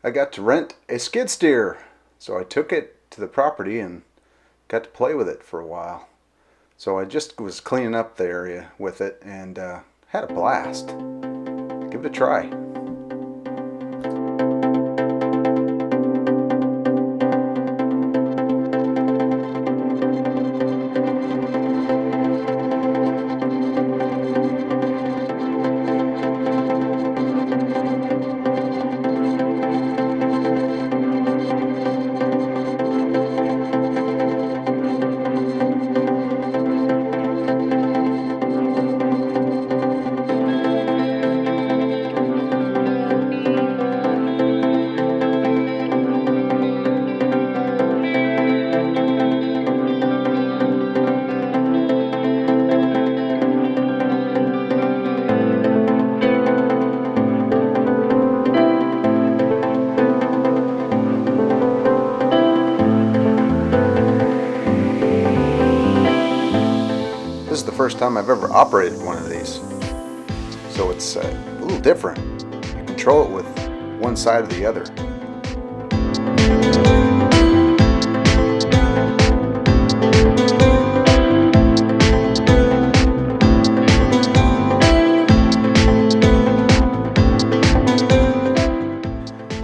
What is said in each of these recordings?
I got to rent a skid steer, so I took it to the property and got to play with it for a while. So I just was cleaning up the area with it and had a blast. Give it a try. This is the first time I've ever operated one of these, so it's a little different. You control it with one side or the other.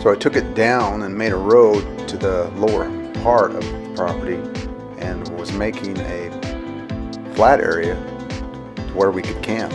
So I took it down and made a road to the lower part of the property and was making a flat area to where we could camp.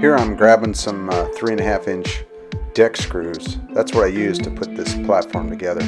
Here I'm grabbing some 3.5 inch deck screws. That's what I use to put this platform together.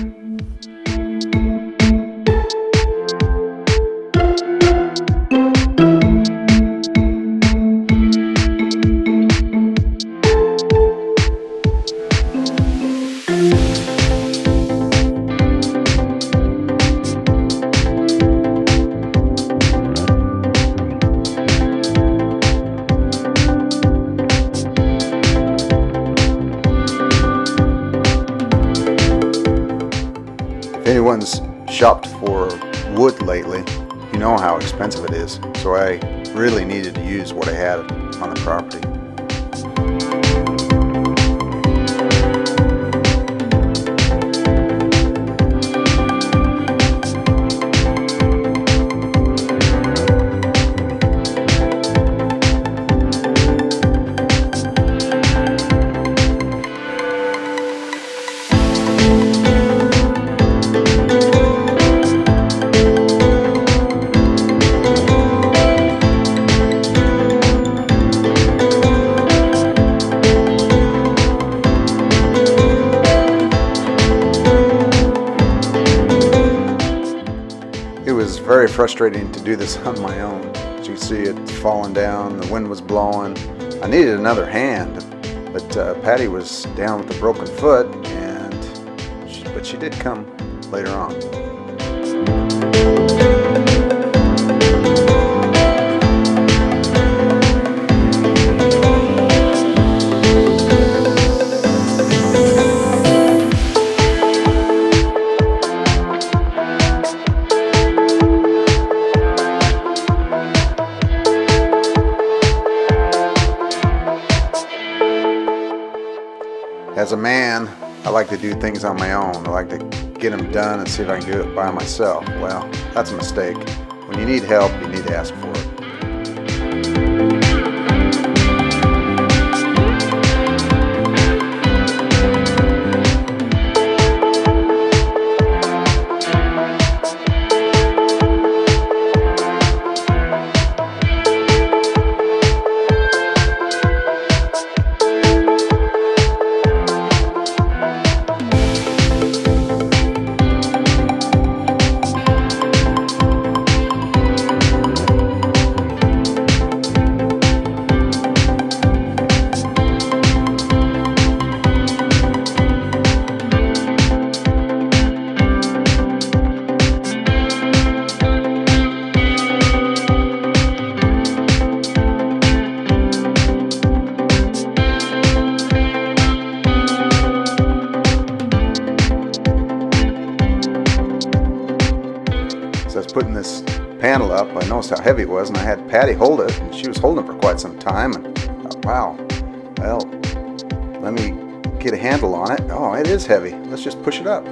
If anyone's shopped for wood lately, you know how expensive it is. So I really needed to use what I had on the property. was very frustrating to do this on my own. As you see, it falling down, the wind was blowing. I needed another hand, but Patty was down with a broken foot, but she did come later on. As a man, I like to do things on my own. I like to get them done and see if I can do it by myself. Well, that's a mistake. When you need help, you need to ask for it. As I was putting this panel up, I noticed how heavy it was, and I had Patty hold it, and she was holding it for quite some time, and I thought, wow, well, let me get a handle on it. Oh, it is heavy. Let's just push it up.